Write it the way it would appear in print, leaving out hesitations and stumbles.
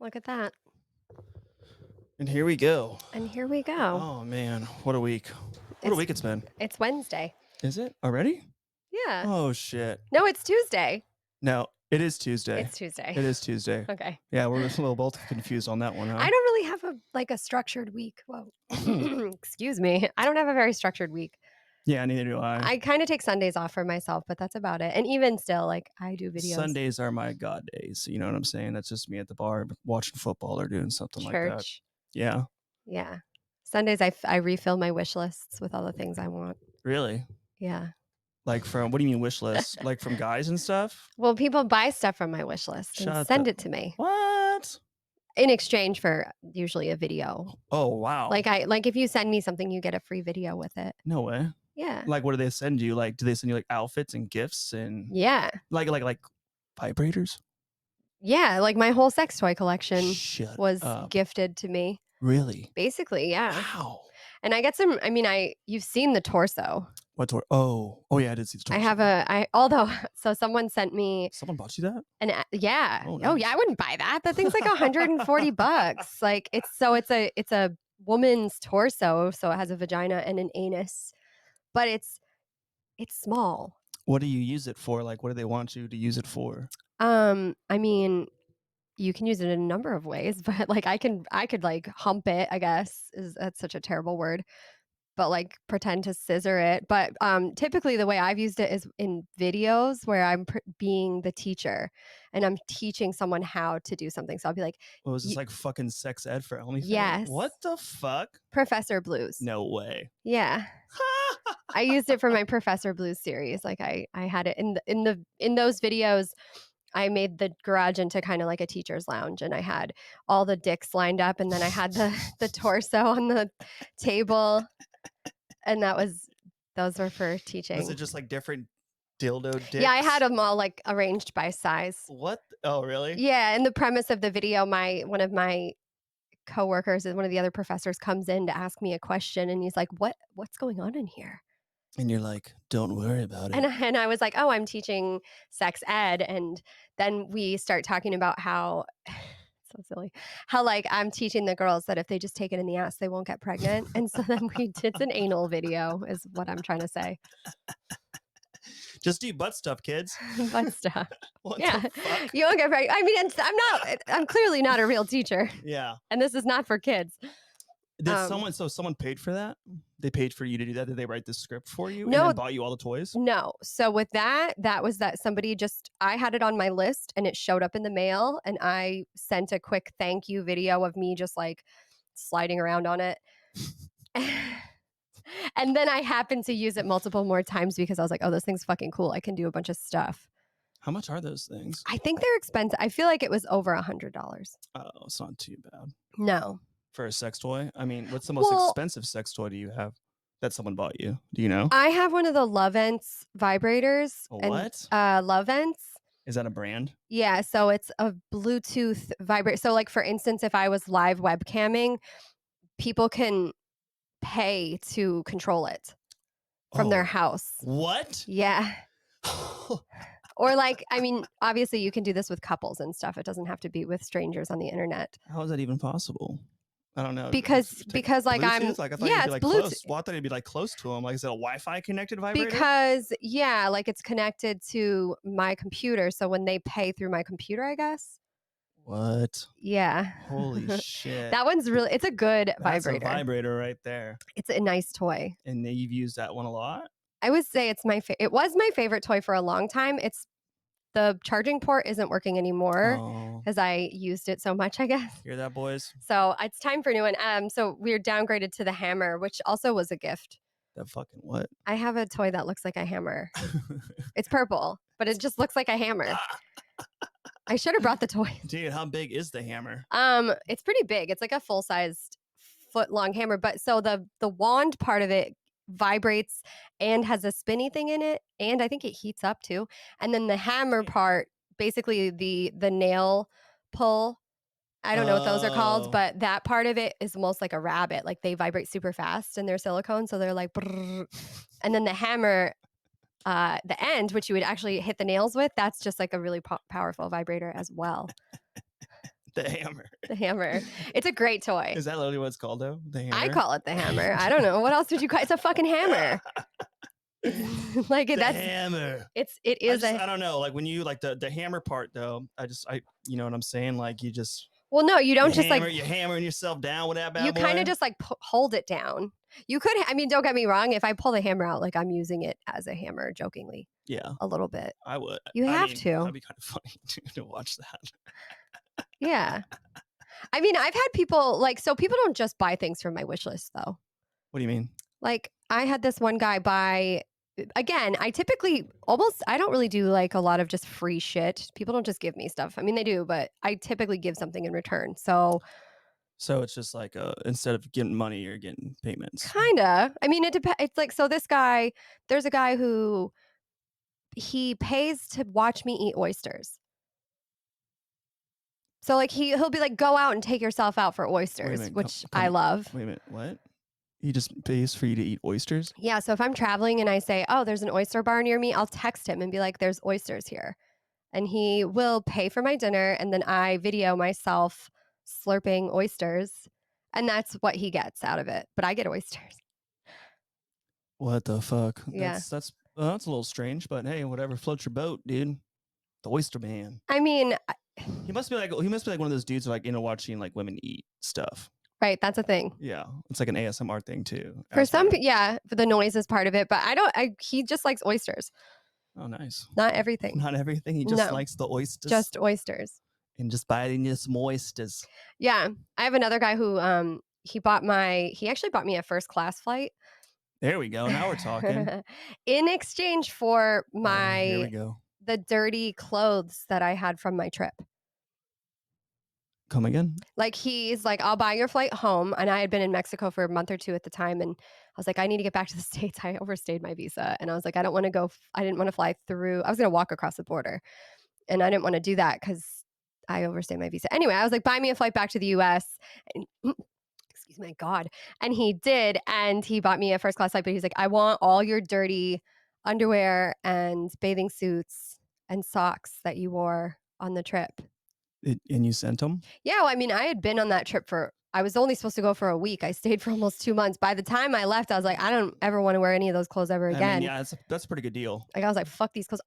Look at that. And here we go. And here we go. Oh man, what a week. What a week it's been. It's Wednesday. Is it already? Yeah. Oh shit. No, it's Tuesday. No, it is Tuesday. It's Tuesday. It is Tuesday. Okay. Yeah, we're a little both confused on that one, huh? I don't really have a structured week. Whoa. Excuse me. I don't have a very structured week. Yeah, neither do I. I kind of take Sundays off for myself, but that's about it. And even still, like I do videos. Sundays are my god days. You know what I'm saying? That's just me at the bar watching football or doing something like that. Church. Yeah. Yeah. Sundays I refill my wish lists with all the things I want. Really? Yeah. Like from what do you mean wish list? Like from guys and stuff? Well, people buy stuff from my wish list and send it to me What? in exchange for usually a video. Oh wow. Like if you send me something, you get a free video with it. No way. Yeah. Like what do they send you? Like do they send you like outfits and gifts and Yeah. like vibrators? Yeah, like my whole sex toy collection Shut was up. gifted to me. Really? Basically, yeah. Wow. And I get some, you've seen the torso. What toy? Oh yeah, I did see the torso. So someone sent me. Someone bought you that? Yeah. Oh, Oh nice. yeah, I wouldn't buy that. That thing's like $140. Like it's a woman's torso, so it has a vagina and an anus, but it's small. What do you use it for? Like, what do they want you to use it for? You can use it in a number of ways, but like I could like hump it, I guess. That's such a terrible word. But like pretend to scissor it. But typically the way I've used it is in videos where I'm being the teacher and I'm teaching someone how to do something. So I'll be like, what was this like fucking sex ed for OnlyFans? Yes. What the fuck? Professor Blues. No way. Yeah. I used it for my Professor Blues series. Like I had it in those videos. I made the garage into kind of like a teacher's lounge, and I had all the dicks lined up, and then I had the torso on the table, and those were for teaching. Was it just like different dildo dicks? Yeah, I had them all like arranged by size. What? Oh, really? Yeah, and the premise of the video, one of my coworkers and one of the other professors comes in to ask me a question, and he's like, "What's going on in here?" And you're like, don't worry about it. And I was like, oh, I'm teaching sex ed. And then we start talking about how, so silly, how like I'm teaching the girls that if they just take it in the ass, they won't get pregnant. And so then it's an anal video is what I'm trying to say. Just do butt stuff, kids. Butt stuff. What Yeah. the fuck? You won't get pregnant. I mean, I'm clearly not a real teacher. Yeah. And this is not for kids. Did someone paid for that? They paid for you to do that? Did they write the script for you No, and then bought you all the toys? No. So with that was that somebody I had it on my list and it showed up in the mail, and I sent a quick thank you video of me just like sliding around on it. And then I happened to use it multiple more times because I was like, oh, this thing's fucking cool. I can do a bunch of stuff. How much are those things? I think they're expensive. I feel like it was over $100. Oh, it's not too bad. No. For a sex toy? I mean, what's the most expensive sex toy do you have that someone bought you? Do you know? I have one of the Lovents vibrators. What? Lovents. Is that a brand? Yeah, so it's a Bluetooth vibrator. So like for instance, if I was live webcamming, people can pay to control it from their house. What? Yeah. Or like, I mean, obviously you can do this with couples and stuff. It doesn't have to be with strangers on the internet. How is that even possible? I don't know. Because like Bluetooth? Like I thought yeah, it'd be like Bluetooth. Close. Well, I thought it'd be like close to them. Like is it a Wi-Fi connected vibrator? Because yeah, like it's connected to my computer. So when they pay through my computer, I guess. What? Yeah. Holy shit. That one's it's a good vibrator. That's a vibrator right there. It's a nice toy. And you've used that one a lot? I would say it was my favorite toy for a long time. The charging port isn't working anymore because I used it so much, I guess. Hear that, boys? So it's time for a new one. So we're downgraded to the hammer, which also was a gift. That fucking what? I have a toy that looks like a hammer. It's purple, but it just looks like a hammer. I should have brought the toy. Dude, how big is the hammer? It's pretty big. It's like a full-sized foot-long hammer. But so the wand part of it vibrates and has a spinny thing in it, and I think it heats up too. And then the hammer part, basically the nail pull, I don't know what those are called, but that part of it is almost like a rabbit. Like they vibrate super fast and they're silicone, so they're like brrr. And then the hammer, the end, which you would actually hit the nails with, that's just like a really powerful vibrator as well. The hammer. The hammer. It's a great toy. Is that literally what it's called though? The I hammer? call it the hammer. I don't know. What else would you call it? It's a fucking hammer. It's like The that's hammer. it is a I don't know. Like when you like the hammer part though, I you know what I'm saying? Like you just well, no, you don't just like you're hammering yourself down with that you bad kind of boy. just like hold it down. You could, I mean, don't get me wrong. If I pull the hammer out, like I'm using it as a hammer jokingly Yeah, a little bit. I would. You I have mean, to. that'd be kind of funny to watch that. Yeah. I mean, I've had people like, so people don't just buy things from my wish list though. What do you mean? Like I had this one guy buy, again, I typically I don't really do like a lot of just free shit. People don't just give me stuff. I mean, they do, but I typically give something in return. So So it's just like instead of getting money, you're getting payments. kinda. I mean, it depends. It's like, so this guy, there's a guy who he pays to watch me eat oysters. So like he'll be like, go out and take yourself out for Wait a oysters, minute. which I love. Wait a minute. What? He just pays for you to eat oysters? Yeah. So if I'm traveling and I say, oh, there's an oyster bar near me, I'll text him and be like, there's oysters here. And he will pay for my dinner. And then I video myself slurping oysters. And that's what he gets out of it. But I get oysters. What the fuck? Yeah. That's a little strange, but hey, whatever floats your boat, dude. The oyster man. I mean, He must be like one of those dudes who like watching like women eat stuff. right. That's a thing. Yeah, it's like an ASMR thing too. For some, yeah, for the noise is part of it. But he just likes oysters. Oh, nice. Not everything. Not everything. He just No, likes the oysters. just oysters. And just biting you some oysters. Yeah. I have another guy who he actually bought me a first class flight. There we go. Now we're talking. In exchange for Here we go. the dirty clothes that I had from my trip. Come again? Like he's like, I'll buy your flight home. And I had been in Mexico for a month or two at the time. And I was like, I need to get back to the States. I overstayed my visa. And I was like, I didn't want to fly through. I was going to walk across the border. And I didn't want to do that because I overstayed my visa. Anyway, I was like, buy me a flight back to the US. And excuse my God. And he did. And he bought me a first class flight. But he's like, I want all your dirty underwear and bathing suits and socks that you wore on the trip. And you sent them? Yeah, well, I mean, I had been on that trip I was only supposed to go for a week. I stayed for almost 2 months. By the time I left, I was like, I don't ever want to wear any of those clothes ever again. I mean, yeah, that's a pretty good deal. Like I was like, fuck these clothes.